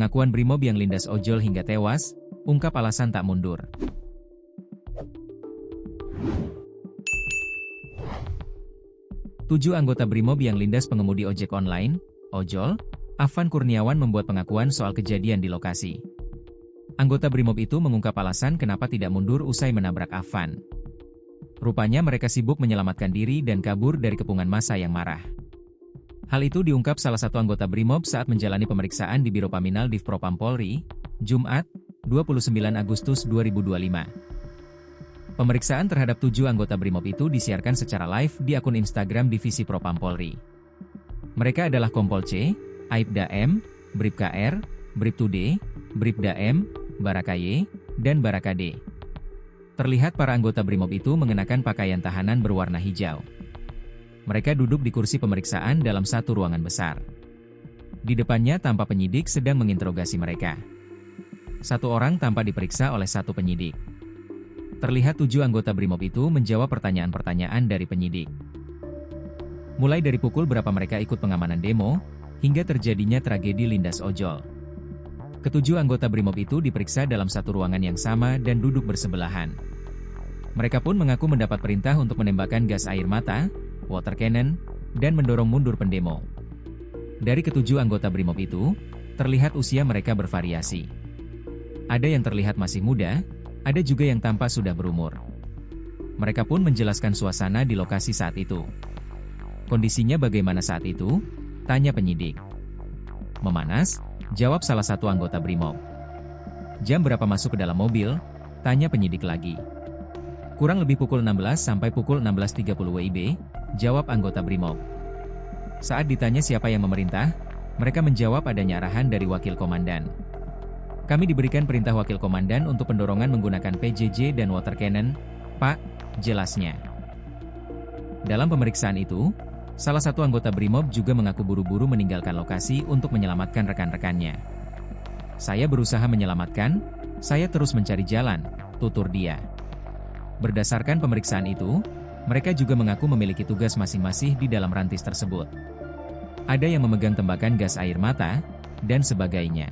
Pengakuan Brimob yang lindas ojol hingga tewas, ungkap alasan tak mundur. Tujuh anggota Brimob yang lindas pengemudi ojek online, ojol, Afan Kurniawan membuat pengakuan soal kejadian di lokasi. Anggota Brimob itu mengungkap alasan kenapa tidak mundur usai menabrak Afan. Rupanya mereka sibuk menyelamatkan diri dan kabur dari kepungan massa yang marah. Hal itu diungkap salah satu anggota Brimob saat menjalani pemeriksaan di Biro Paminal Div Propam Polri, Jumat, 29 Agustus 2025. Pemeriksaan terhadap 7 anggota Brimob itu disiarkan secara live di akun Instagram Divisi Propam Polri. Mereka adalah Kompol C, Aibda M, Bribka R, Bribtu D, Bribda M, Baraka Y, dan Baraka D. Terlihat para anggota Brimob itu mengenakan pakaian tahanan berwarna hijau. Mereka duduk di kursi pemeriksaan dalam satu ruangan besar. Di depannya tampak penyidik sedang menginterogasi mereka. Satu orang tampak diperiksa oleh satu penyidik. Terlihat 7 anggota Brimob itu menjawab pertanyaan-pertanyaan dari penyidik. Mulai dari pukul berapa mereka ikut pengamanan demo, hingga terjadinya tragedi lindas ojol. Ketujuh anggota Brimob itu diperiksa dalam satu ruangan yang sama dan duduk bersebelahan. Mereka pun mengaku mendapat perintah untuk menembakkan gas air mata, water cannon, dan mendorong mundur pendemo. Dari ketujuh anggota Brimob itu, terlihat usia mereka bervariasi. Ada yang terlihat masih muda, ada juga yang tampak sudah berumur. Mereka pun menjelaskan suasana di lokasi saat itu. Kondisinya bagaimana saat itu? Tanya penyidik. Memanas, jawab salah satu anggota Brimob. Jam berapa masuk ke dalam mobil? Tanya penyidik lagi. Kurang lebih pukul 16 sampai pukul 16.30 WIB, jawab anggota Brimob. Saat ditanya siapa yang memerintah, mereka menjawab adanya arahan dari wakil komandan. Kami diberikan perintah wakil komandan untuk pendorongan menggunakan PJJ dan water cannon, Pak, jelasnya. Dalam pemeriksaan itu, salah satu anggota Brimob juga mengaku buru-buru meninggalkan lokasi untuk menyelamatkan rekan-rekannya. Saya berusaha menyelamatkan, saya terus mencari jalan, tutur dia. Berdasarkan pemeriksaan itu, mereka juga mengaku memiliki tugas masing-masing di dalam rantis tersebut. Ada yang memegang tembakan gas air mata, dan sebagainya.